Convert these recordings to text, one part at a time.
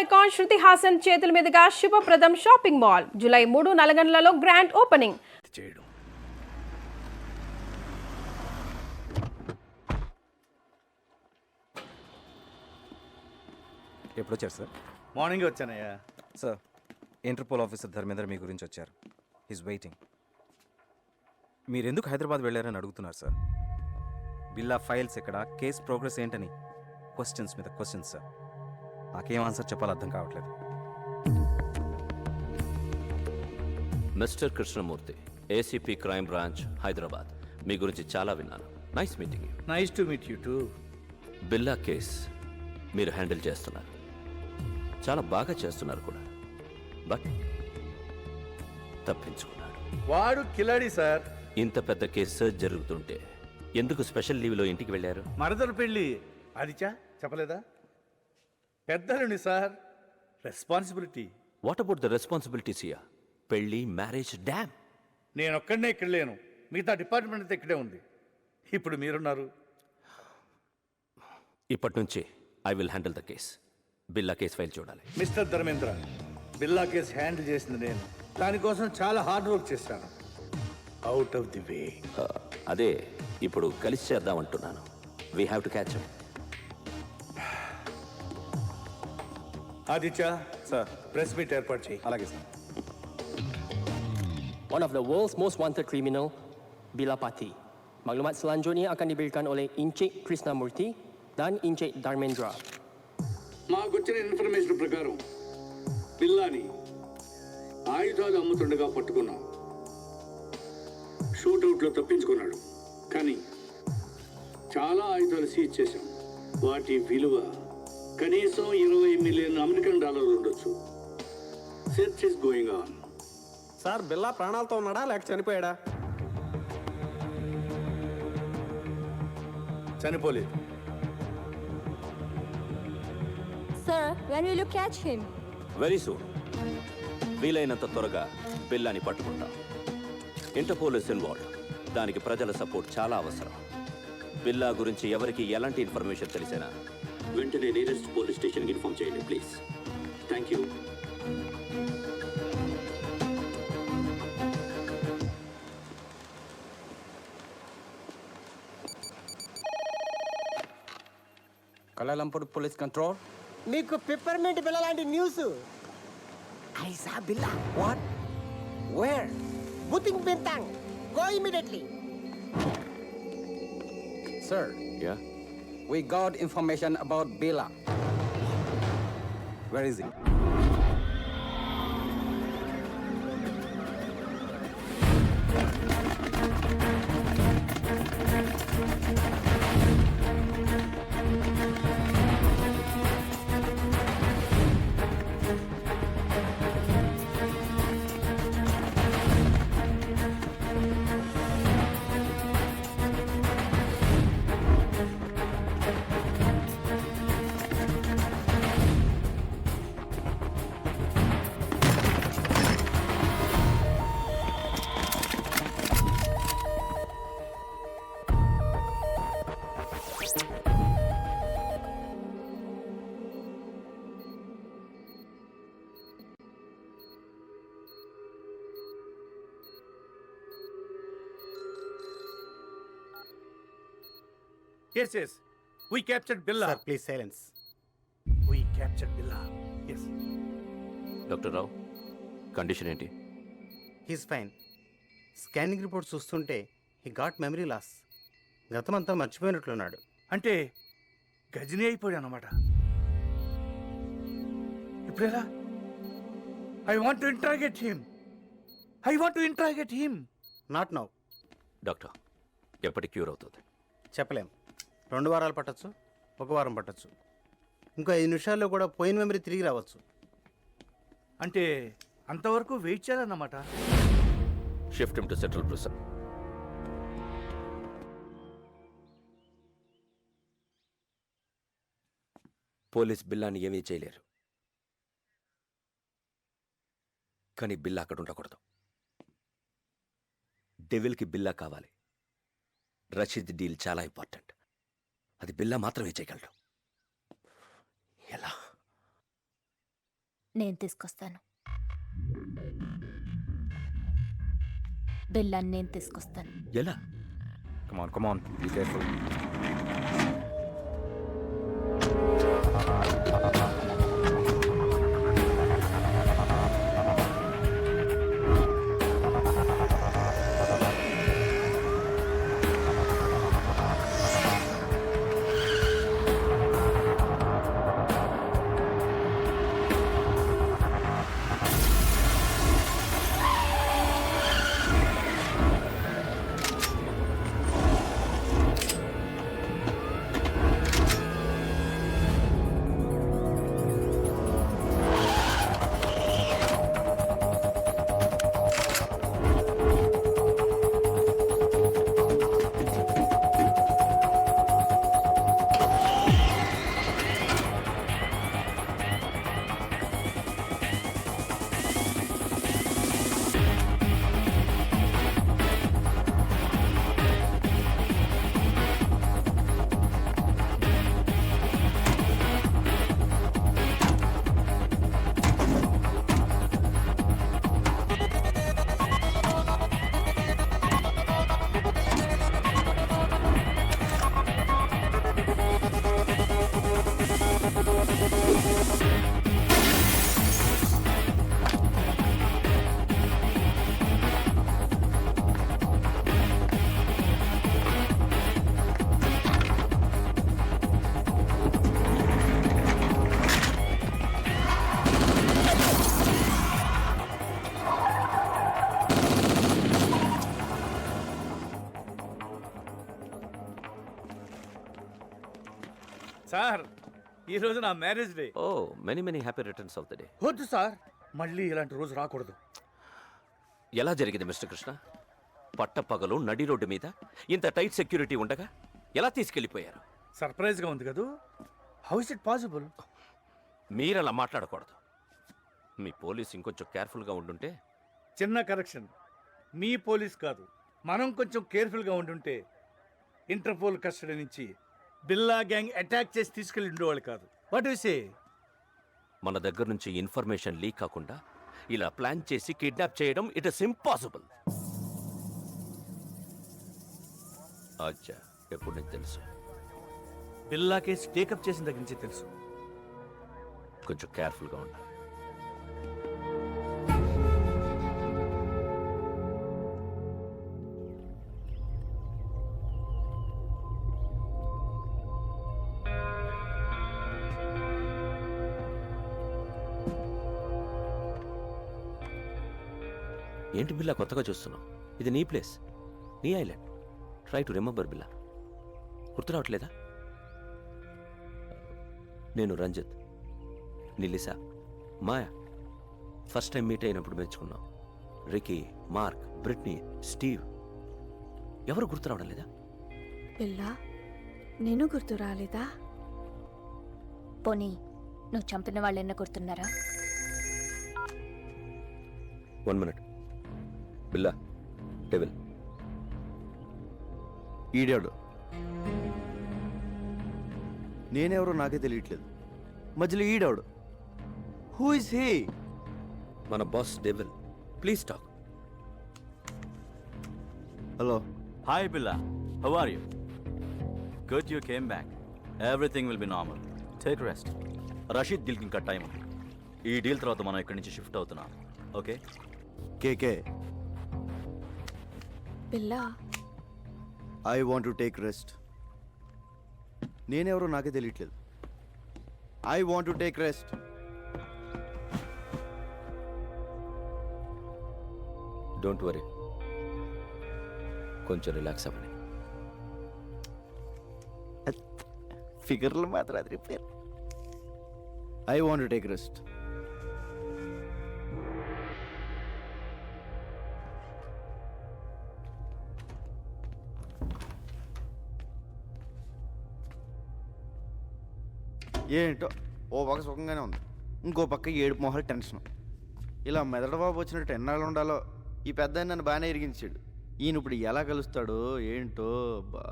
Icon Shruti Haasan చేతుల మీదుగా Shubhapradam shopping mall July 3 నల్గొండలలో గ్రాండ్ ఓపెనింగ్ చేయడం. ఎప్పుడు వచ్చారు సార్? మార్నింగ్ వచ్చానయ్యా. సార్, ఇంటర్పోల్ ఆఫీసర్ ధర్మేంద్ర మీ గురించి వచ్చారు. Is waiting. మీరు ఎందుకు హైదరాబాద్ వెళ్ళారని అడుగుతున్నారు సార్. బిల్లా ఫైల్స్ ఎక్కడ, కేస్ ప్రోగ్రెస్ ఏంటని క్వశ్చన్స్ మీద క్వశ్చన్స్ సార్. నాకేం ఆన్సర్ చెప్పాలో అర్థం కావట్లేదు. Mister Krishnamurthy, ACP crime branch, Hyderabad. మీ గురించి చాలా విన్నాను. Nice meeting you. Nice to meet you too. Billa case మీరు హ్యాండిల్ చేస్తున్నారు, చాలా బాగా చేస్తున్నారు కూడా. బట్ తప్పించుకున్నాడు. వాడు కిలాడి సార్. ఇంత పెద్ద కేసు జరుగుతుంటే ఎందుకు స్పెషల్ లీవ్లో ఇంటికి వెళ్ళారు? మరదలు పెళ్ళి అదిచా చెప్పలేదా? పెద్దలుని sir, responsibility. What about the responsibilities ఇయా? పెళ్ళి, మ్యారేజ్, డ్యామ్. నేను ఒక్కడనే ఇక్కడ లేను, మిగతా డిపార్ట్మెంట్ అంతా ఇక్కడే ఉంది. ఇప్పుడు మీరున్నారు. ఇప్పటి నుంచి I will handle the case. Billa case file చూడాలి. Mister Dharmendra, Billa case handle చేసింది నేను. దానికోసం చాలా హార్డ్ వర్క్ చేశాను. Out of the way. అదే ఇప్పుడు కలిసి చేద్దామంటున్నాను. We have to catch. Aditya sir. Press meet ఏర్పాటు చేయి. అలాగే sir. One of the world's most wanted criminal, Bila Pati. Maklumat selanjutnya akan diberikan oleh Encik Krishnamurti dan Encik Dharmendra. మాకొచ్చిన information ప్రకారం పిల్లాని ఆయుధాలు అమ్ముతుండగా పట్టుకున్నాం. షూటౌట్లో తప్పించుకున్నాడు, కానీ చాలా ఆయుధాలు సీజ్ చేశాం. వాటి విలువ కనీసం 20 మిలియన్ అమెరికన్ డాలర్లు ఉండొచ్చు. Search is going on. Sir, బిల్లా ప్రాణాలతో ఉన్నాడా లేక చనిపోయాడా? చనిపోలేదు. Sir, when will you catch him? Very soon. వీలైనంత త్వరగా బిల్లాని పట్టుకుంటాం. Interpole is involved. దానికి ప్రజల సపోర్ట్ చాలా అవసరం. బిల్లా గురించి ఎవరికి ఎలాంటి ఇన్ఫర్మేషన్ తెలిసినా వెంటనే నియరెస్ట్ పోలీస్ స్టేషన్కి ఇన్ఫార్మ్ చేయండి please. Thank you. Kuala Lumpur Police Control. మీకు పిప్పర్మెంట్ బిల్ల లాంటి news. I saw Billa. What? Where? బుతింగ్ Bintang. Go immediately. Sir, yeah, we got information about Billa. Where is he? Yes, yes. We captured Billa. Sir, please silence. We captured Billa. Yes. Doctor Rao, condition ఏంటి? He's fine. Scanning report చూస్తుంటే he got memory loss. గతమంతా మర్చిపోయినట్లున్నాడు. అంటే గజని అయిపోయాడు అన్నమాట. ఇప్పుడెలా? I want to interrogate him. I want to interrogate him. Not now. Doctor, ఎప్పటికి cure అవుతుంది? చెప్పలేం. 2 వారాలు పట్టచ్చు, 1 వారం పట్టచ్చు, ఇంకో 5 నిమిషాల్లో కూడా పోయిన మెమరీ తిరిగి రావచ్చు. అంటే అంతవరకు వెయిట్ చేయాలన్నమాట. Shift him to central prison. Police బిల్లాని ఏమీ చేయలేరు, కానీ బిల్లా అక్కడ ఉండకూడదు. డెవిల్కి బిల్లా కావాలి. రషీద్ డీల్ చాలా ఇంపార్టెంట్. అది బిల్లా మాత్రమే చేయగలడు. ఎలా? నేను తీసుకొస్తాను. బిల్లాన్ని నేను తీసుకొస్తాను. ఎలా? కమాన్ బీ కేర్ఫుల్. సార్ ఈరోజు నా marriage day. Oh many happy returns of the day. వద్దు సార్, మళ్ళీ ఇలాంటి రోజు రాకూడదు. ఎలా జరిగింది మిస్టర్ కృష్ణ? పట్టపగలు నడి రోడ్డు మీద ఇంత టైట్ సెక్యూరిటీ ఉండగా ఎలా తీసుకెళ్ళిపోయారు? సర్ప్రైజ్గా ఉంది కదూ. How is it possible? మీరలా మాట్లాడకూడదు. మీ పోలీస్ ఇంకొంచెం కేర్ఫుల్గా ఉండుంటే. చిన్న కరెక్షన్, మీ పోలీస్ కాదు, మనం కొంచెం కేర్ఫుల్గా ఉండుంటే ఇంటర్పోల్ కస్టడీ నుంచి బిల్లా గ్యాంగ్ అటాక్ చేసి తీసుకెళ్ళి ఉండేవాళ్ళు కాదు. What you say? మన దగ్గర నుంచి ఇన్ఫర్మేషన్ లీక్ కాకుండా ఇలా ప్లాన్ చేసి కిడ్నాప్ చేయడం ఇట్ ఇస్ ఇంపాసిబుల్. అచ్చా, ఎప్పుడు నీకు తెలుసు? బిల్లా కేసు టేకప్ చేసిన దగ్గర నుంచి తెలుసు. కొంచెం కేర్ఫుల్గా ఉండాలి. ఏంటి బిల్లా కొత్తగా చూస్తున్నావు? ఇది నీ ప్లేస్, నీ ఐలాండ్. ట్రై టు రిమెంబర్ బిల్లా. గుర్తు రావట్లేదా? నేను రంజిత్, నిలిసా, మాయా ఫస్ట్ టైం మీట్ అయినప్పుడు మెచ్చుకున్నాం. Ricky, Mark, Britney, Steve. ఎవరు గుర్తు రావడం లేదా? బిల్లా, నేను గుర్తు రాలేదా? పోనీ నువ్వు చంపిన వాళ్ళెన్న గుర్తున్నారా? 1 minute. బిల్లా, డెవిల్. ఈడాడు. నేనెవరో నాకే తెలియట్లేదు. మధ్యలో ఈడాడు. Who is he? మన boss devil. Please talk. Hello. Hi Billa, how are you? Good you came back. Everything will be normal. Take rest. Rasheed డీల్కి ఇంకా టైం ఉంది. ఈ డీల్ తర్వాత మనం ఇక్కడి నుంచి షిఫ్ట్ అవుతున్నాం. Okay? KK. Billa, I want to take rest. నేనెవరో నాకే తెలియట్లేదు. I want to take rest. Don't worry, కొంచెం రిలాక్స్ అవ్వండి. ఫిగర్లు మాత్రం అది repair. I want to take rest. ఏంటో ఓ పక్క సుఖంగానే ఉంది, ఇంకో పక్క ఏడుపు మొహాలు టెన్షన్. ఇలా మెదడు బాబు వచ్చినట్టు ఎన్నాళ్ళు ఉండాలో. ఈ పెద్ద నన్ను బాగానే ఇరిగించాడు. ఈయన ఇప్పుడు ఎలా కలుస్తాడో ఏంటో. బా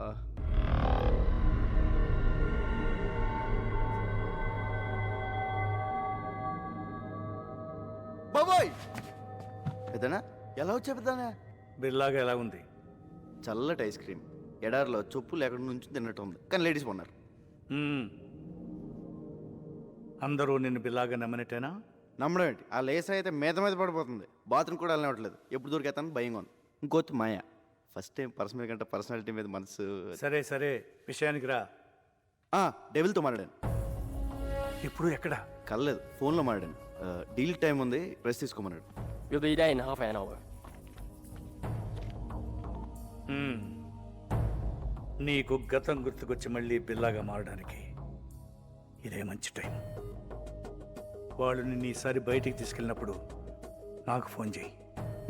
బాబోయ్ పెద్దనా ఎలా వచ్చా పెద్దనా? బిల్లాగా ఎలా ఉంది? చల్లటి ఐస్ క్రీమ్ ఎడారిలో చెప్పులు ఎక్కడ నుంచి తిన్నట్టు ఉంది, కానీ లేడీస్ కొన్నారు. మ్మ్. అందరూ నిన్ను బిల్లాగా నమ్మనట్టేనా? నమ్మడం ఏంటి, ఆ లేస్ అయితే మీద పడిపోతుంది. బాత్రూమ్ కూడా వెళ్ళనివ్వట్లేదు, ఎప్పుడు దొరికేస్తాను భయంగా ఉంది. ఇంకోటి మాయ, ఫస్ట్ టైం పర్సనల్ కంటే పర్సనాలిటీ మీద మనసు. సరే సరే, విషయానికి రా. డెవిల్తో మాట్లాడాను. ఇప్పుడు ఎక్కడ? కలలేదు, ఫోన్లో మాట్లాడాను. డీల్ టైం ఉంది, ప్రెస్ తీసుకోమన్నాడు. We'll be there in half an hour. Hmm. నీకు గతం గుర్తుకొచ్చి మళ్ళీ బిల్లాగా మారడానికి ఇదే మంచి టైం. వాళ్ళు నిన్ను ఈసారి బయటికి తీసుకెళ్ళినప్పుడు నాకు ఫోన్ చేయి.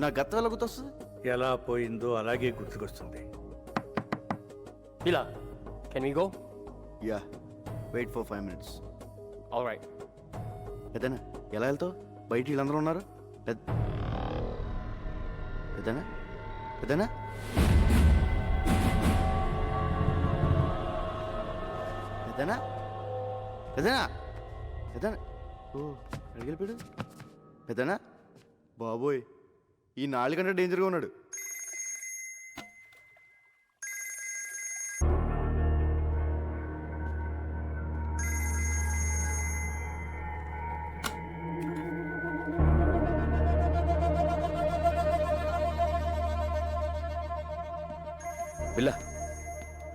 నా గతం ఎలా గుర్తొస్తుంది? ఎలా పోయిందో అలాగే గుర్తుకొస్తుంది. Bila, can we go? Yeah, wait for 5 minutes. All right. పెద్దనా ఎలా వెళ్తావు? బయట వీళ్ళందరూ ఉన్నారు. పెద్దనా పెద్దనా పెద్దనా పెద్దనా పెద్దనా ఓ అడిగిపోయాడు. పెద్దనా బాబోయ్, ఈ 4 గంటల డేంజర్గా ఉన్నాడు. బిల్లా,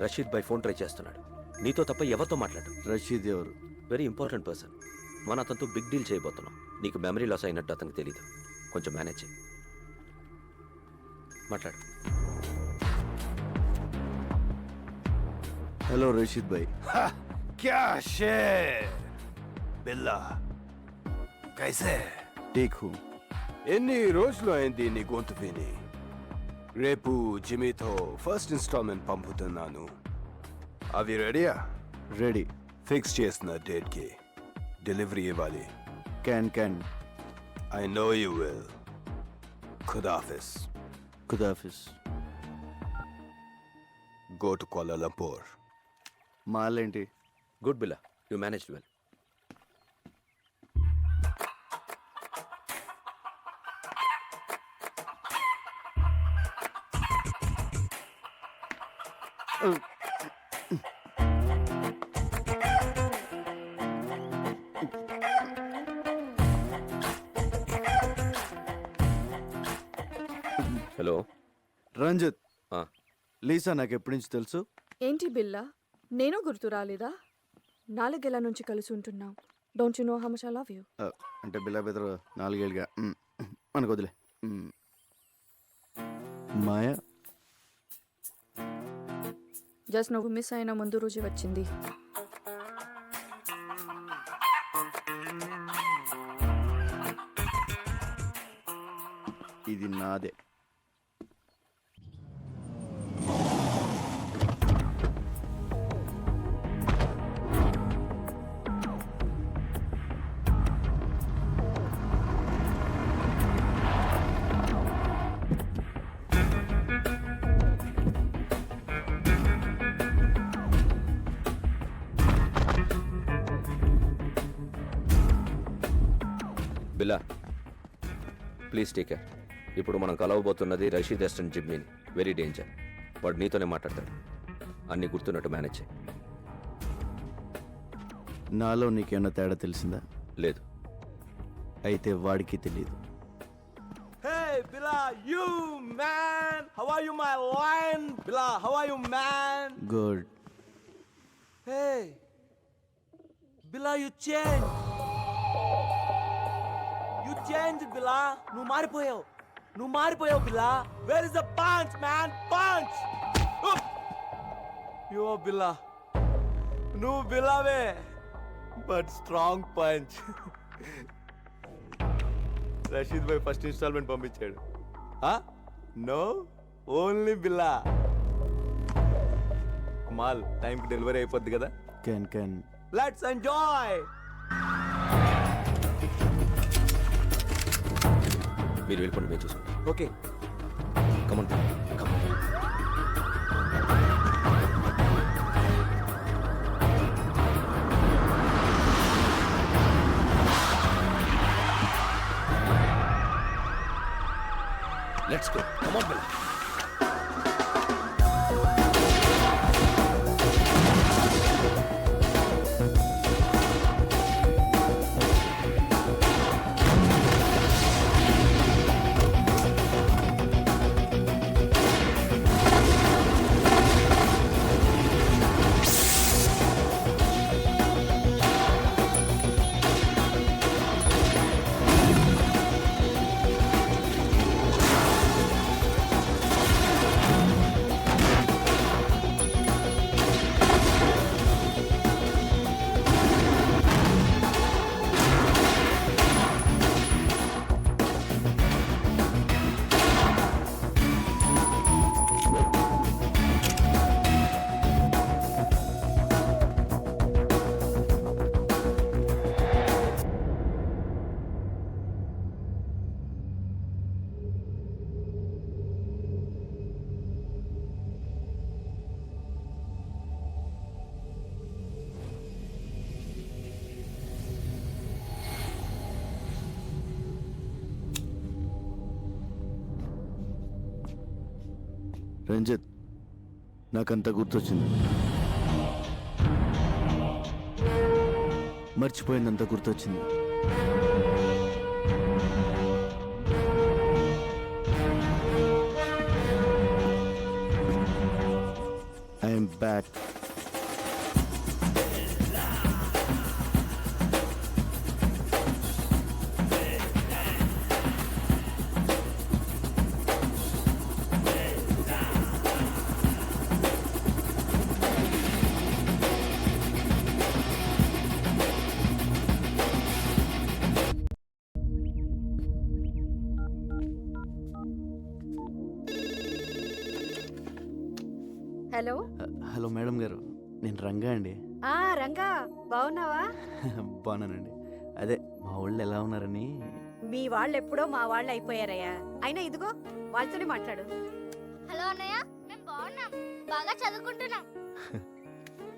రషీద్ బై ఫోన్ ట్రై చేస్తున్నాడు. నీతో తప్ప ఎవరితో మాట్లాడు? రషీద్ ఎవరు? Very important person. మన అతనితో బిగ్ డీల్ చేయబోతున్నాం. నీకు మెమరీ లాస్ అయినట్టు అతనికి తెలీదు. కొంచెం మేనేజ్ చేయి. మాట్లాడు. హలో రషీద్ భాయ్. क्या शेर బిల్లా కైసే? Take who. ఎన్ని రోజులు అయింది నీ గొంతు విని? రేపు జిమీతో ఫస్ట్ ఇన్స్టాల్మెంట్ పంపుతున్నాను. అవి రెడీయా? రెడీ. ఫిక్స్ చేసిన డేట్కి డెలివరీ ఇవ్వాలి. Can. I know you will. ఖుదాఫిస్. ఖుదాఫిస్. Go to Kuala Lumpur. మాలేంటి? Good Billa, you manage well. Hello Ranjith. ఆ. లీసా నాకు ఎప్పటి నుంచి తెలుసు. ఏంటి బిల్లా, నేను గుర్తు రాలేదా? 4 ఏళ్ల నుంచి కలిసి ఉంటున్నాం. Don't you know how much I love you? అంటే బిల్లా బెదరు 4 ఏళ్ళుగా మనకు వదిలే. మాయ జస్ట్ నువ్వు మిస్ అయిన ముందు రోజు వచ్చింది. ఇది నాదే. బిల్లా, ప్లీజ్ టేక్ కేర్. ఇప్పుడు మనం కలవబోతున్నది రషీద్ అసిస్టెంట్ జిమ్మీని. Very danger. వాడు నీతోనే మాట్లాడతాడు. అన్నీ గుర్తున్నట్టు మేనేజ్ చేయి. నాలో నీకేమన్నా తేడా తెలిసిందా? లేదు. అయితే వాడికి తెలియదు. Hey, Bila, you man! How are you, my lion? Bila, how are you, man? Good. Hey, Bila, you changed. You changed, Bila. నువ్వు మారిపోయావు, Bila. Where is the punch, man? Punch! You are Bila. నువ్వు బిల్లావే, but strong punch. Rasheed bhai first instalment పంపించాడు. No, only Billa. మాల్ టైంకి delivery అయిపోద్ది కదా. Can. Let's enjoy. మీరు వెళ్ళిపోండి, మేము చూసుకుంటాం. Okay, come on come on. Let's go come on Billa. Ranjith, నాకంతా గుర్తొచ్చింది. మర్చిపోయిందంతా గుర్తొచ్చింది. I'm back. Hello. Hello madam గారు, నేను రంగా అండి. రంగా, బాగున్నావా? బాగున్నానండి. అదే మా వాళ్ళు ఎలా ఉన్నారని. మీ వాళ్ళు ఎప్పుడో మా వాళ్ళు అయిపోయారయ్యా. అయినా ఇదిగో వాళ్ళతోనే మాట్లాడు. హలో అన్నయ్య, మేము బాగున్నాం, బాగా చదువుకుంటున్నాం,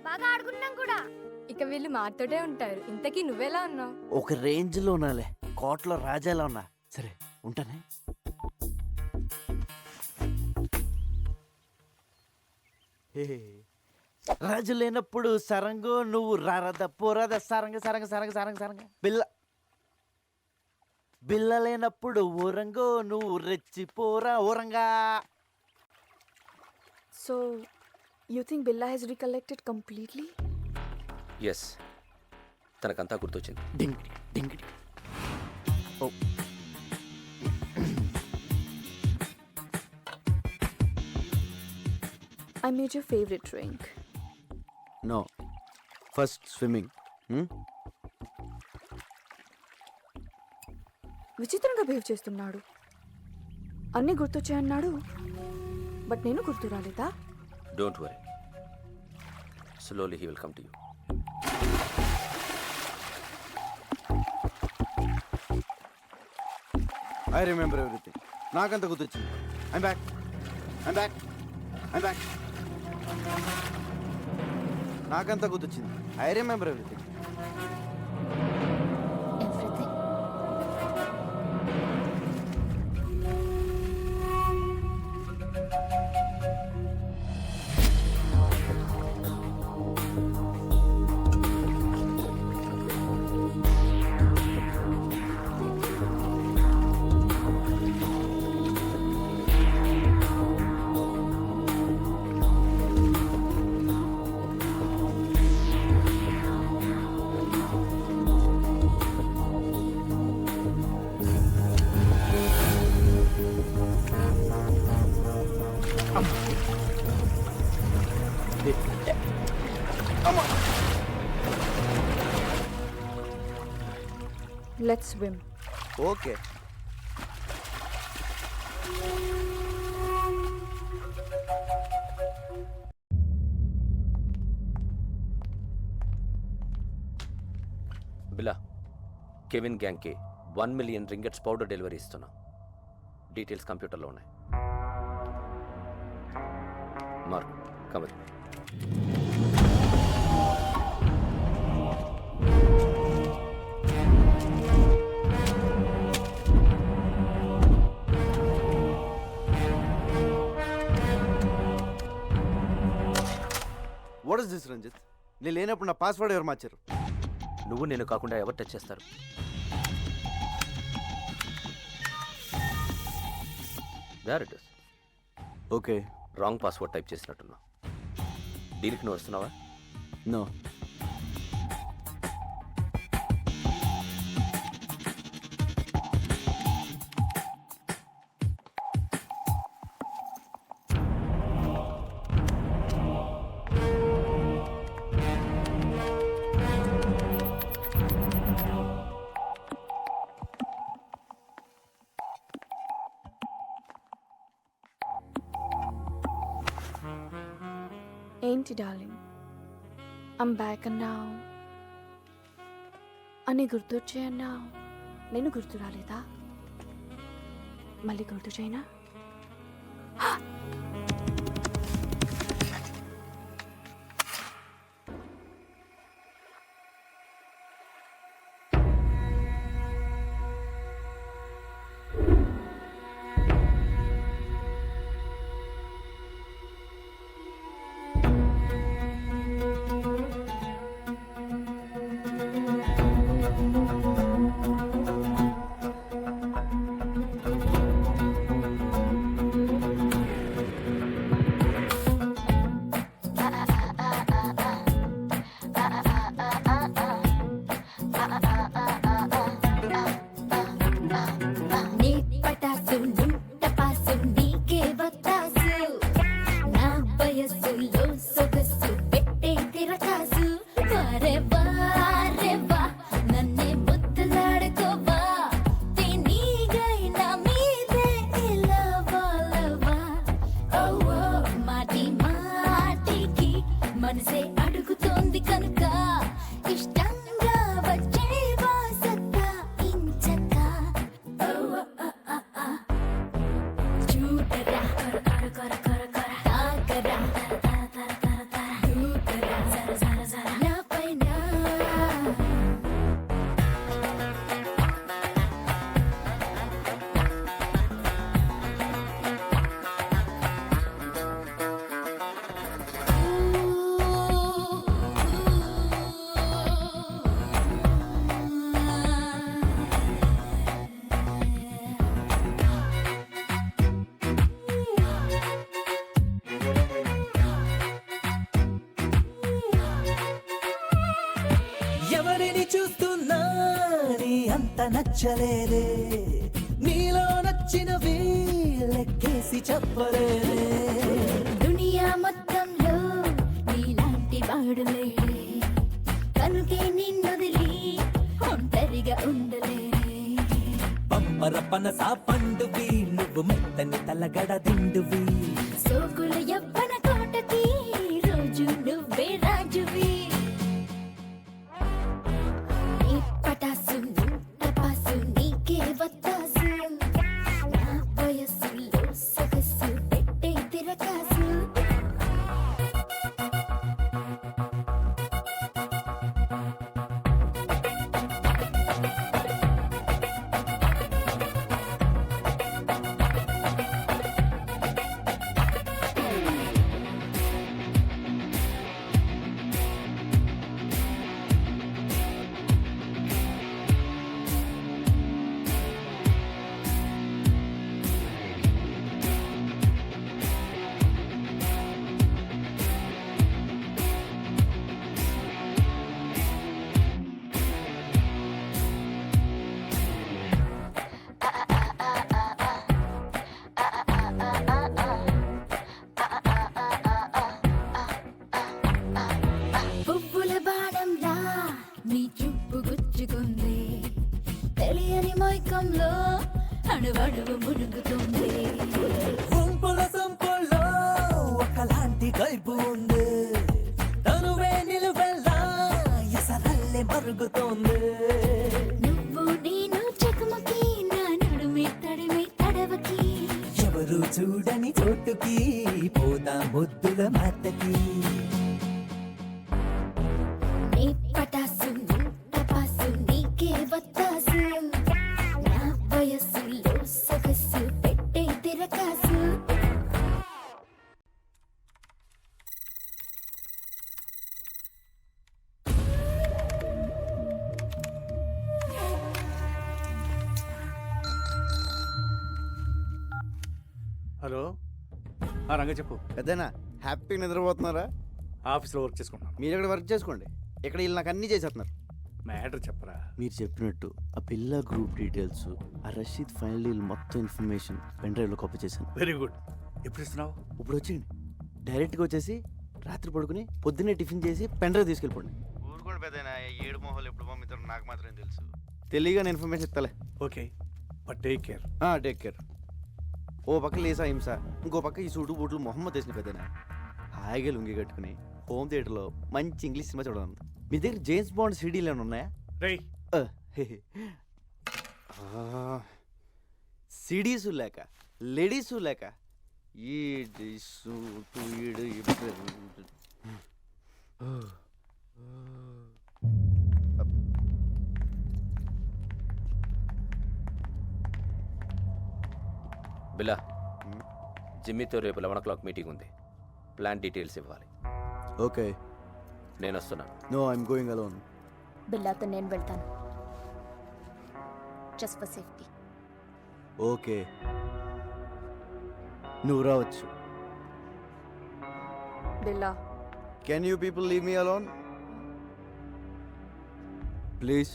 బాగా ఆడుకుంటున్నాం కూడా. ఇక వీళ్ళు మాతోటే ఉంటారు. ఇంతకీ నువ్వెలా ఉన్నావు? ఒక రేంజ్లో ఉన్నాలే, కోట్లో రాజాలా ఉన్నా. సరే ఉంటానే. రాజు లేనప్పుడు సరంగు, నువ్వు రారద పోరద సరంగ సరంగ సరంగ సరంగ సరంగ. బిల్ల లేనప్పుడు ఊరంగో, నువ్వు రెచ్చిపోరా ఊరంగా. So you think Billa has recollected completely? Yes, తనకంతా గుర్తొచ్చింది. డింగిడి డింగిడి. Oh I made your favorite drink. No, first swimming. విచిత్రంగా బిహేవ్ చేస్తున్నాడు. అన్నీ గుర్తొచ్చాయన్నాడు, బట్ నేను గుర్తు రాలేదా? Don't worry, slowly he will come to you. I remember everything. నాకంత గుర్తొచ్చింది. I'm back, I'm back, I'm back. నాకంతా గుర్తొచ్చింది. I remember everything. Let's swim. Okay. Billa, Kevin గ్యాంగ్కి 1 మిలియన్ రింగెట్స్ పౌడర్ డెలివరీ ఇస్తున్నాం. డీటెయిల్స్ కంప్యూటర్లో ఉన్నాయి. మార్క్, కమల్. రంజిత్? నేను లేనప్పుడు నా పాస్వర్డ్ ఎవరు మార్చారు? నువ్వు నేను కాకుండా ఎవరు టచ్ చేస్తారు? There it is. Okay. Wrong password type చేసినట్టున్నా. డీల్కి నువ్వు వస్తున్నావా? నో. ఏంటి డార్లింగ్, ఐమ్ బ్యాక్ అన్నావు అని గుర్తొచ్చాయన్నావు. నేను గుర్తు రాలేదా? మళ్ళీ గుర్తు చేయనా? నచ్చలేదే, నీలో నచ్చినవి లెక్కేసి చెప్పలేదే. దునియా మొత్తంలో నీలాంటి వాడులే, కనుకే నిన్నొదిలి ఒంటరిగా ఉండలేనే. పంపర పనస పండువి, నువ్వు మెత్తని తలగడ దిండువి. సోకుల యవ్వన కోటకి రోజు నువ్వే రాజువి. నీ పటాసు టపాసు నీకే వత్తాసు, నా వయసులో సొగసు పెట్టే తిరకాసు. పువ్వుల బాణంలా నీ చూపు గుచ్చుకుంది, తెలియని మైకంలో అణువణువు మునుగుతుంది. గుంపుల సంపుల్లో ఒకలాంటి కైపు ఉంది, తనువే నిలువెల్లా ఎసరల్లే మరుగుతోంది. నువ్వు నేను చెకుమకి, నా నడుమే తడిమే తడవకి. ఎవరు చూడని చోటుకి పోతా ముద్దుల మాటకి. నీ పటాసు టపాసు నీకే వత్తాసు, నా వయసులో సొగసు పెట్టే తిరకాసు. హలో రంగ చెప్పు. పెద్దనా హ్యాపీగా నిద్రపోతున్నారా? ఆఫీస్లో వర్క్ చేసుకుంటున్నాను. మీరు ఇక్కడ వర్క్ చేసుకోండి, ఇక్కడ వీళ్ళు నాకు అన్నీ చేసేస్తున్నారు. మ్యాటర్ చెప్పరా. మీరు చెప్పినట్టు ఆ పిల్ల గ్రూప్ డీటెయిల్స్, ఆ రషీద్ ఫైనల్ డీల్ మొత్తం ఇన్ఫర్మేషన్ పెన్ డ్రైవ్లో కాపీ చేశాను. Very good. ఎప్పుడు ఇస్తున్నావు? ఇప్పుడు వచ్చేయండి, డైరెక్ట్గా వచ్చేసి రాత్రి పడుకుని పొద్దున్నే టిఫిన్ చేసి పెన్ డ్రైవ్ తీసుకెళ్ళిపోండి. ఊరుకోండి పెద్దనా, 7 మొహాలు ఎప్పుడు పంపిస్తారో నాకు మాత్రం తెలుసు. తెలియగానే ఇన్ఫర్మేషన్ ఇస్తలే. Okay, but take care. Take care. ఓ పక్క లేసా హింస, ఇంకో పక్క ఈ సూటు బూట్లు మొహమ్మద్ వేసిన పెద్దనా హాయిగా లుంగి కట్టుకుని హోమ్ థియేటర్లో మంచి ఇంగ్లీష్ సినిమా చూడడం. మీ దగ్గర జేమ్స్ బాండ్ సీడీలు ఏమైనా ఉన్నాయా? రేయ్ సిడీసు లేక లేడీసు లేక ఈ బిలా, జిమ్మీతో రేపు 11 o'clock మీటింగ్ ఉంది. ప్లాన్ డీటెయిల్స్ ఇవ్వాలి. ఓకే, నేను వస్తున్నాను. No I'm going alone. బిల్లాతో నేను వెళ్తాను, జస్ట్ ఫర్ సేఫ్టీ. ఓకే, నువ్వు రావచ్చు. Billa, can you people leave me alone please?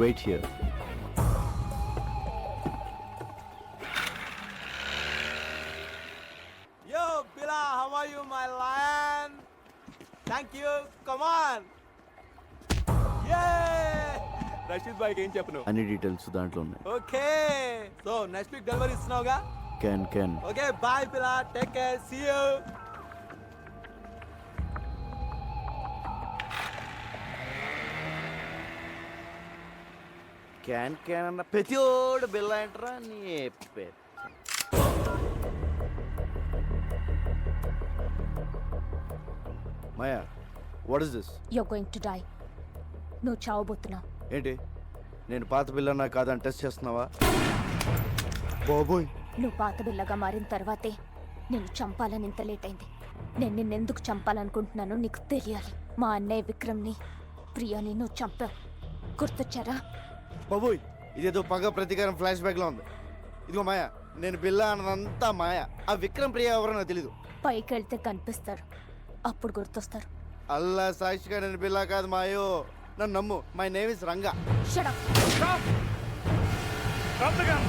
Wait here. Yo, Bila, how are you, my lion? Thank you. Come on. Yeah. Rasheed బాయ్కి ఏం చెప్పను? అన్ని డీటెయిల్స్ దాంట్లో ఉన్నాయి. Okay, so next week delivery ఇస్తున్నావుగా? Can. Okay, bye Billa, take care, see you. Can అన్న ప్రతిోడు బిల్ల ఏంట్రా నీ పేరు. Maya, what is this? You're going to die. నువ్వు చావబోతున్నావు. ఏంటి, నేను పాత బిల్లన్నా కాదని టెస్ట్ చేస్తున్నావా? బాబోయ్, నువ్వు పాత బిల్లగా మారిన తర్వాతే నేను చంపాలని ఇంత లేట్ అయింది. నేను నిన్నెందుకు చంపాలనుకుంటున్నానో నీకు తెలియాలి. మా అన్నయ్య విక్రమ్ని, ప్రియాని నువ్వు చంపావు. గుర్తొచ్చారా? బాబోయ్, ఇదేదో పగ ప్రతీకారం ఫ్లాష్ బ్యాక్ లో ఉంది. ఇదిగో మాయా, నేను బిల్లా అన్నదంతా మాయా. ఆ విక్రమ్ ప్రియ ఎవరో నాకు తెలీదు. పైకి వెళ్తే కనిపిస్తారు, అప్పుడు గుర్తొస్తారు. అల్లా సాక్షిగా నేను బిల్లా కాదు మాయో, నన్ను నమ్ము. My name is Ranga. Shut up. Drop the gun.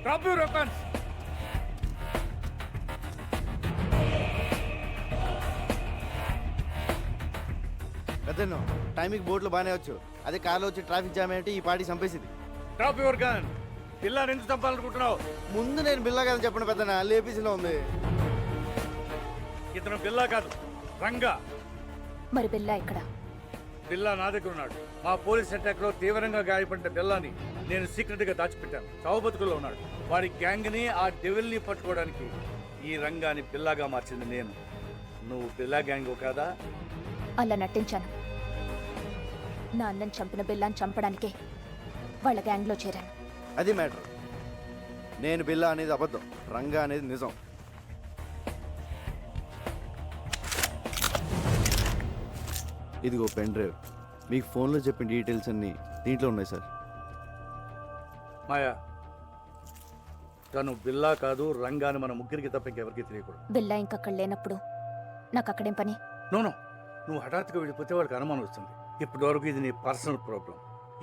Drop your weapons. పెద్దను టైంకి బోట్లో బాగానే వచ్చు, అదే కార్లో వచ్చి ట్రాఫిక్ జామ్ ఏంటి ఈ పార్టీ చంపేసింది. Drop your gun. పిల్లని ఎందుకు చంపాలనుకుంటున్నావు? ముందు నేను బిల్లా కాదని చెప్పండి పెద్దనా, లేపీసీలో ఉంది. ఇతను బిల్లా కాదు, రంగా. మరి బిల్లా ఇక్కడ? బిల్లా నా దగ్గర ఉన్నాడు. మా పోలీస్ అటాక్ లో తీవ్రంగా గాయపడిన బిల్లాని నేను సీక్రెట్ గా దాచిపెట్టాను. చావు బతుకుల్లో ఉన్నాడు. వాడి గ్యాంగ్ ని, ఆ డెవిల్ ని పట్టుకోవడానికి ఈ రంగాని బిల్లాగా మార్చింది నేను. నువ్వు బిల్లా గ్యాంగ్ కాదా? అలా నటించాను. నా అన్నని చంపిన బిల్లాని చంపడానికే వాళ్ళ గ్యాంగ్లో చేరాను. అది మ్యాటర్. నేను బిల్లా అనేది అబద్ధం, రంగా అనేది నిజం. ఇదిగో పెన్ డ్రైవ్, మీకు ఫోన్లో చెప్పిన డీటెయిల్స్ అన్నీ దీంట్లో ఉన్నాయి సార్. మాయా, తను బిల్లా కాదు, రంగాని మన ముగ్గురికి తప్ప ఇంకెవరికి తెలియకూడదు. బిల్లా ఇంకక్కడ లేనప్పుడు నాకు అక్కడేం పని? నోనో, నువ్వు హఠాత్తుగా వెళ్ళిపోతే వాడికి అనుమానం వస్తుంది. ఇప్పటి వరకు ఇది నీ పర్సనల్ ప్రాబ్లం.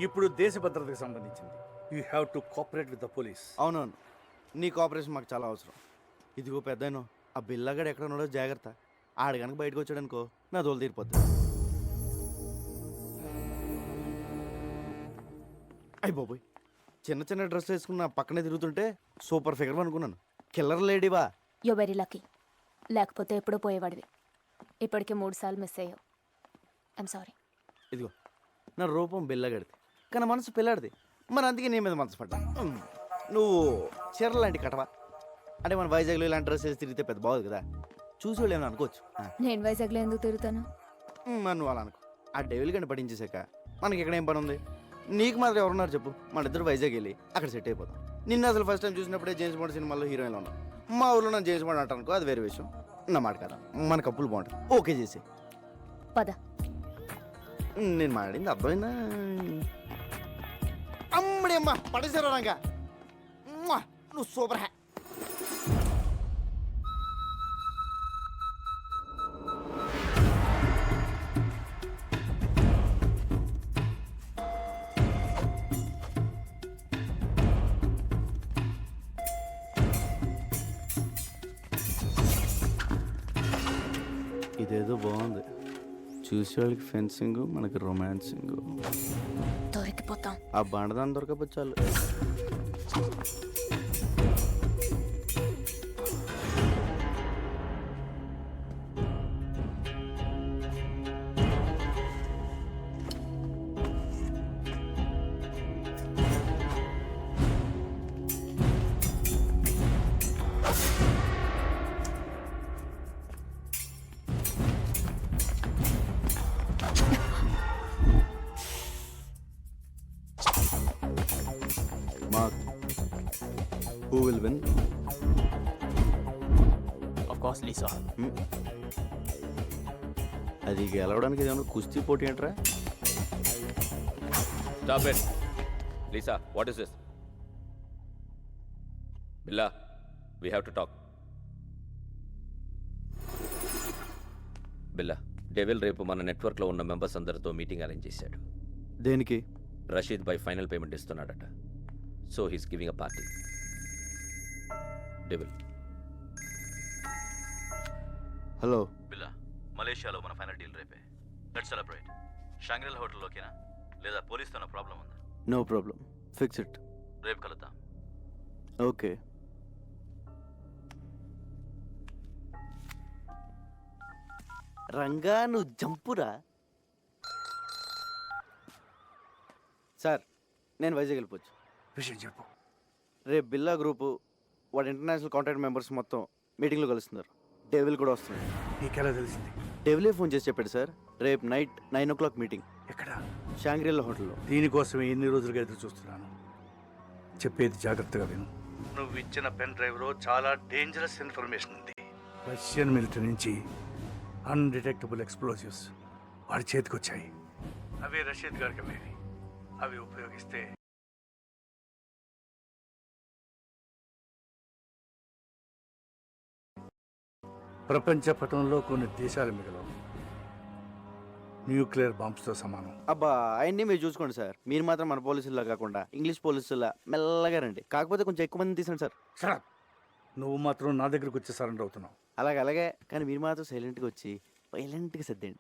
ఇప్పుడు దేశ భద్రతకు సంబంధించింది. You have to cooperate with the police. అవునవును, నీ కోఆపరేషన్ మాకు చాలా అవసరం. ఇదిగో పెద్దను, ఆ బిల్లాగాడు ఎక్కడ ఉన్నాడో జాగ్రత్త. ఆడ కనుక బయటకు వచ్చాడనుకో నా దోలు తీరిపోద్ది. అయ్యి బాబోయ్, చిన్న చిన్న డ్రెస్ వేసుకుని నా పక్కనే తిరుగుతుంటే సూపర్ ఫిగర్ అనుకున్నాను. కిల్లర్ లేడీవా? యో వెరీ లక్కీ. లేకపోతే ఎప్పుడో పోయేవాడివి. ఇప్పటికే 3 సార్లు మిస్ అయ్యావు. I'm sorry. ఇదిగో నా రూపం బిల్లగడిది కానీ మనసు పిల్లాడిది. మరి అందుకే నీ మీద మనసు పడ్డా. నువ్వు చీర లాంటి కటవా అంటే మన వైజాగ్లో ఇలాంటి డ్రెస్ వేసి తిరిగితే పెద్ద బాగుంది కదా, చూసి వాళ్ళు ఏమైనా అనుకోవచ్చు. నేను వైజాగ్లో ఎందుకు తిరుగుతాను? మరి నువ్వు అలా అనుకో. ఆ డెవిల్ గంట పడించేసాక మనకి ఇక్కడ ఏం పని ఉంది? నీకు మాత్రం ఎవరున్నారు చెప్పు? మన ఇద్దరు వైజాగ్ వెళ్ళి అక్కడ సెట్ అయిపోతాం. నిన్న అసలు ఫస్ట్ టైం చూసినప్పుడే జేమ్స్ బాండ్ సినిమాలో హీరోయిన్లో ఉన్నాం. మా ఊళ్ళో నన్ను జేమ్స్ బాండ్ అంటానుకో, అది వేరే విషయం. నా మాట కదా, మన కప్పులు బాగుంటుంది. ఓకే చేసి పద. నేను మాట్లాడింది అర్థమైందా? అమ్మడి అమ్మ పడేసారా రంగా, నువ్వు సూపర్ హ్యా. ఇదేదో బాగుంది. చూసేవాళ్ళకి ఫెన్సింగ్, మనకి రొమాన్సింగ్. దొరికిపోతాం. ఆ బండదాన్ని దొరకపోతే చాలు. Mark, who will win? Of course, Lisa. అది గెలవడానికి ఏదైనా కుస్తీ పోటీ ఏంట్రా? Stop it. Lisa, what is this? Billa, we have to talk. Billa, devil రేపు మన నెట్వర్క్లో ఉన్న మెంబర్స్ అందరితో మీటింగ్ అరేంజ్ చేశాడు. దేనికి? రషీద్ బై ఫైనల్ పేమెంట్ ఇస్తున్నాడట. So he's giving a party. Devil. Hello Billa, మలేషియాలో మన ఫైనల్ డీల్ రేపే. Let's celebrate. షాంగ్రిల్ హోటల్లోకేనా లేదా పోలీస్తో ప్రాబ్లం ఉందా? No problem, fix it. రేపు కలుద్దాం. ఓకే. రంగా నువ్వు జంపురా. సార్, నేను వైజాగ్ వెళ్ళిపోవచ్చు. విషయం చెప్పు. రేపు బిల్లా గ్రూపు వాడి ఇంటర్నేషనల్ కాంటాక్ట్ మెంబర్స్ మొత్తం మీటింగ్లో కలుస్తున్నారు. డెవిల్ కూడా వస్తున్నాడు. నీకెలా తెలిసింది? డెవిలే ఫోన్ చేసి చెప్పాడు సార్. రేపు నైట్ 9 o'clock మీటింగ్. ఎక్కడ? షాంగ్రిల్లా హోటల్లో. దీనికోసమే ఎన్ని రోజులుగా ఎదురు చూస్తున్నాను. చెప్పేది జాగ్రత్తగా విను. నువ్వు ఇచ్చిన పెన్ డ్రైవ్లో చాలా డేంజరస్ ఇన్ఫర్మేషన్ ఉంది. రష్యన్ మిలిటరీ నుంచి అన్డిటెక్టబుల్ ఎక్స్ప్లోజివ్స్ వాడి చేతికి వచ్చాయి. అవి రషీద్ గారికి అమ్మేవి. అవి ఉపయోగిస్తే ప్రపంచ పటంలో కొన్ని దేశాలు మిగలవు. న్యూక్లియర్ బాంబ్స్తో సమానం. అబ్బా, ఆయన్ని మీరు చూసుకోండి సార్. మీరు మాత్రం మన పోలీసుల్లా కాకుండా ఇంగ్లీష్ పోలీసుల్లా మెల్లగా రండి. కాకపోతే కొంచెం ఎక్కువ మంది తీసండి సార్. సరే, నువ్వు మాత్రం నా దగ్గరకు వచ్చి సరెండర్ అవుతున్నావు. అలాగే కానీ మీరు మాత్రం సైలెంట్గా వచ్చి వైలెంట్గా సర్దేయండి.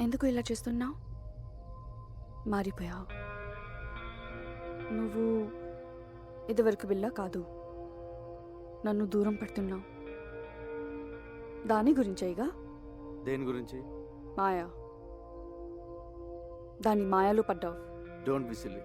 ఎందుకు ఇలా చేస్తున్నావు? మారిపోయావు. నువ్వు ఇదివరకు బిల్లా కాదు. నన్ను దూరం పడుతున్నావు. దాని గురించేగా? దేని గురించి? మాయా. దాని మాయలో పడ్డావు. Don't be silly.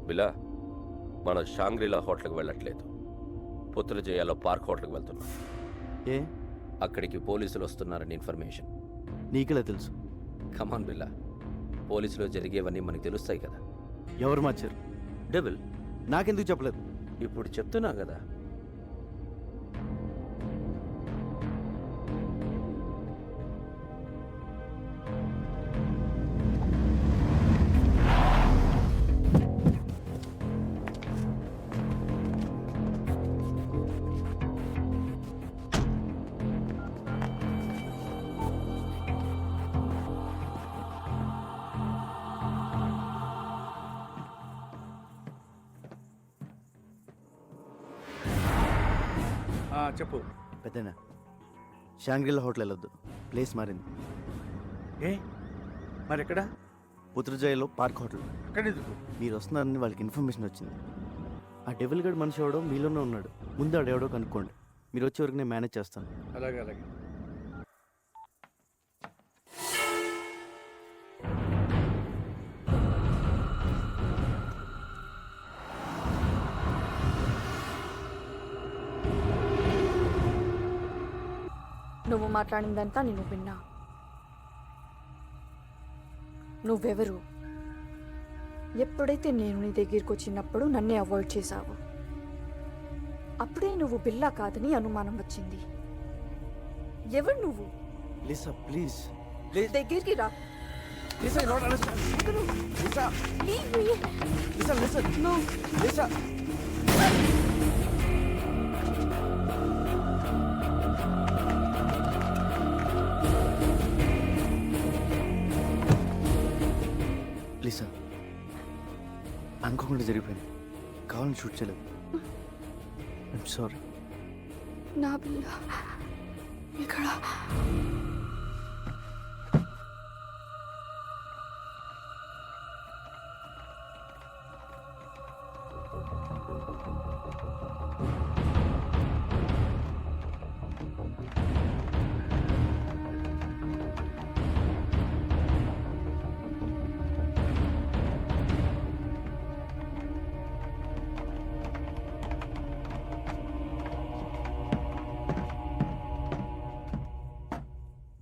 బిలా, మనం షాంగ్రిలా హోటల్కి వెళ్ళట్లేదు. పుత్రజయాలో పార్క్ హోటల్కి వెళ్తున్నాం. ఏ? అక్కడికి పోలీసులు వస్తున్నారని ఇన్ఫర్మేషన్. నీకెలా తెలుసు? కమాన్ బిల్లా, పోలీసులో జరిగేవన్నీ మనకు తెలుస్తాయి కదా. ఎవరు మార్చారు? డెవిల్. నాకెందుకు చెప్పలేదు? ఇప్పుడు చెప్తున్నా కదా. చెప్పు. పెద్దనా షాంగ్రిలా హోటల్ వెళ్ళొద్దు, ప్లేస్ మారింది. ఏ మరి ఎక్కడ? పుత్రజయలో పార్క్ హోటల్. అక్కడ ఎందుకు? మీరు వస్తున్నారని వాళ్ళకి ఇన్ఫర్మేషన్ వచ్చింది. ఆ డెవిల్ గడ్ మనిషి ఎవడో మీలోనే ఉన్నాడు. ముందు ఆడెవడో కనుక్కోండి. మీరు వచ్చే వరకు నేను మేనేజ్ చేస్తాను. అలాగే అలాగే. నువ్వు మాట్లాడిందంతా నేను విన్నా. నువ్వెవరు? ఎప్పుడైతే నేను నీ దగ్గరికి వచ్చినప్పుడు నన్నే అవాయిడ్ చేశావు, అప్పుడే నువ్వు బిల్లా కాదని అనుమానం వచ్చింది. ఎవరు నువ్వు? Lisa please. దగ్గరికి రా. Lisa not understand. Lisa Lisa listen. No Lisa Lisa అనుకోకుండా జరిగిపోయింది. కావాలని షూట్ చేయలేదు. I'm sorry. నా బిల్ల ఇక్కడ.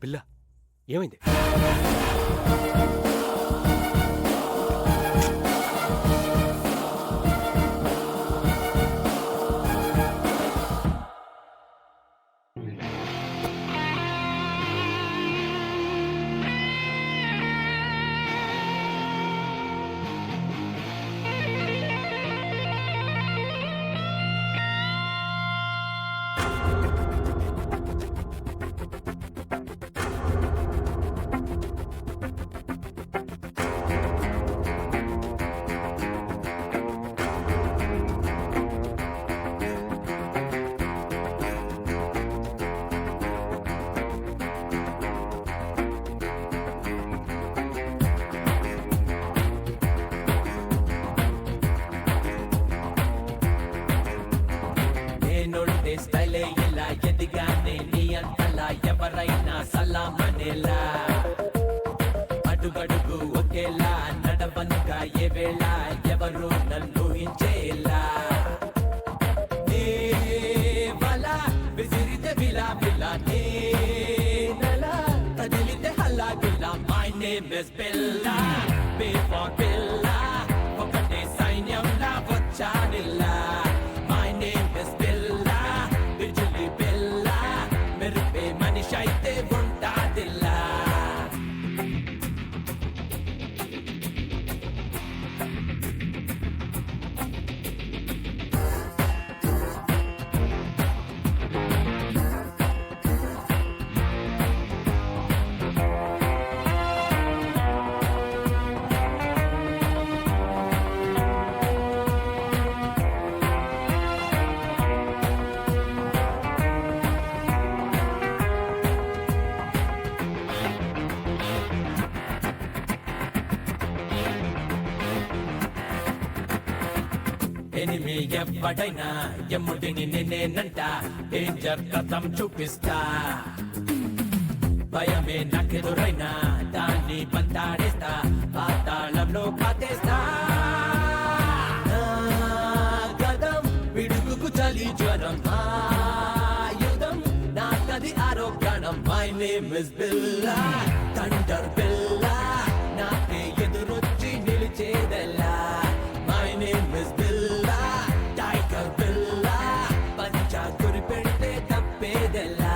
బిల్లా ఏమైంది? స్టైలే ఇలా ఎదిగానే నీ అంతలా ఎవరైనా సలామనేలా అడుగడుగు ఒకేలా నడవనుగా ఏ వేళ ఎవరు నన్ను ఊహించేలా నే వల విసిరితే విలా విలా నే నలా కదిలితే హల్లా Gulla. My name is Billa, before బిల్లా, ఒకటే సైన్యంలా వచ్చానిల్లా. మై నేమ్ ఇస్ బిల్లా, బిజులి బిల్లా, మెరుపే మనిషి అయితే ఉంటాదిల్లా. ఎనిమి ఎవ్వడైనా ఎమ్ముడిని నేనేనంట, డేంజర్ కథం చూపిస్తా. భయమే నాకెదురైనా దాన్ని బంతాడేస్తా, పాతాళంలో కాతేస్తా. గదం పిడుగుకు చలి జ్వరం ఆయుధం, నాకది ఆరోగ్యానం. My name is Billa, thunder బిల్లా, నాకే ఎదురొచ్చి నిలిచేదెల్లా. My name is Billa, tiger బిల్లా, పంచా గురి పెడితే తప్పేదెల్లా.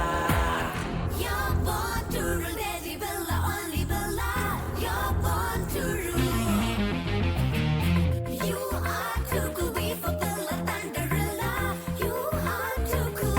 You're born to rule, Daddy Bella, only Bella. You're born to rule. You are too cool, be for Bella, Thunderella. You are too cool.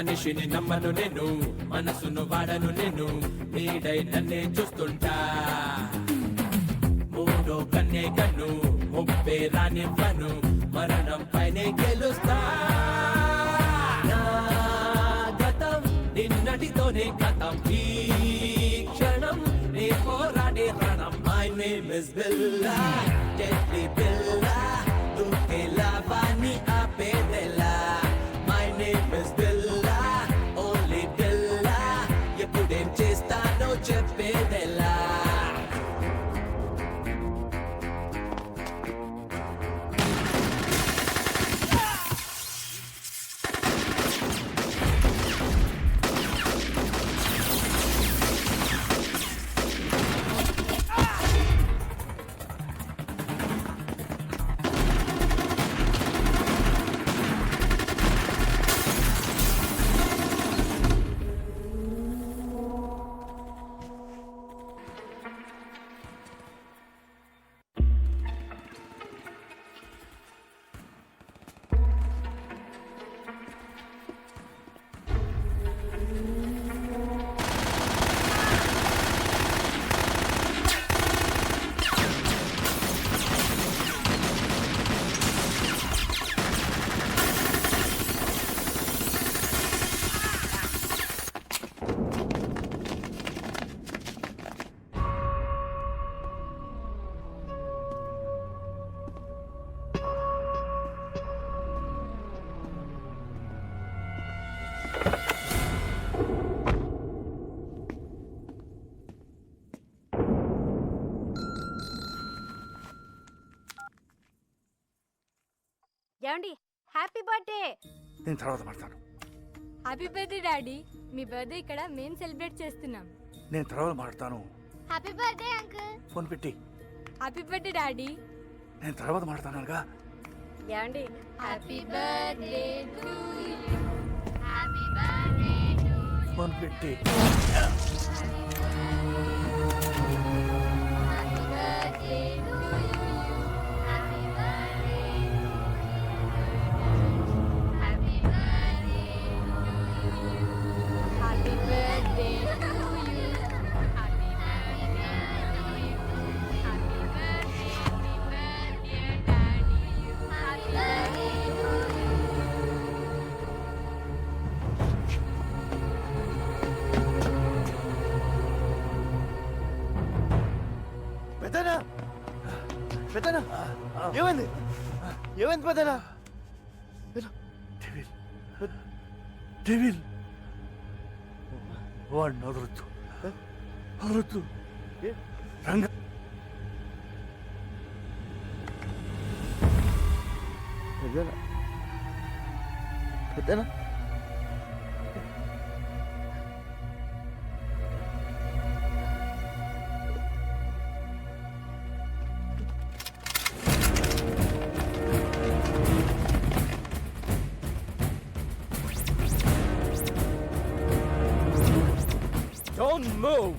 మనిషిని నమ్మను నేను, మనసును వాడను నేను, నీడై నన్నే చూస్తుంటా. మూడో కన్నే కన్ను, ముప్పే రానివ్వను, మరణం పైనే గెలుస్తా. నా గతం నిన్నటితోనే గతం, ఈ క్షణం నే పోరాడే రణం. My name is Billa, deadly బిల్లా, దూకే లాభాన్ని ఆపేదెలా. My name is Billa, only బిల్లా, ఎప్పుడేం చేస్తానో చెప్పేదెలా. ఏమండి, హ్యాపీ బర్త్డే. నేను తర్వాత మాట్లాడతాను. Happy birthday daddy. మీ బర్త్డే ఇక్కడ మేము సెలబ్రేట్ చేస్తున్నాం. నేను తర్వాత మాట్లాడతాను. Happy birthday uncle. ఫోన్ పెట్టి. Happy birthday daddy. నేను తర్వాత మాట్లాడతానుగా. ఏమండి, happy birthday to you. Happy birthday to you. Phone పెట్టి. Happy birthday to you. Happy birthday. Happy birthday to you. Happy birthday to you. Happy birthday to you. Happy birthday. Happy birthday daddy. Happy birthday to you. పెద్దనా పెద్దనా ఏమైంది ఏమైంది పెద్దనా? Devil devil వాడిని వదలొద్దు, వదలొద్దు. రంగ పెద్దనా పెద్దనా Don't move.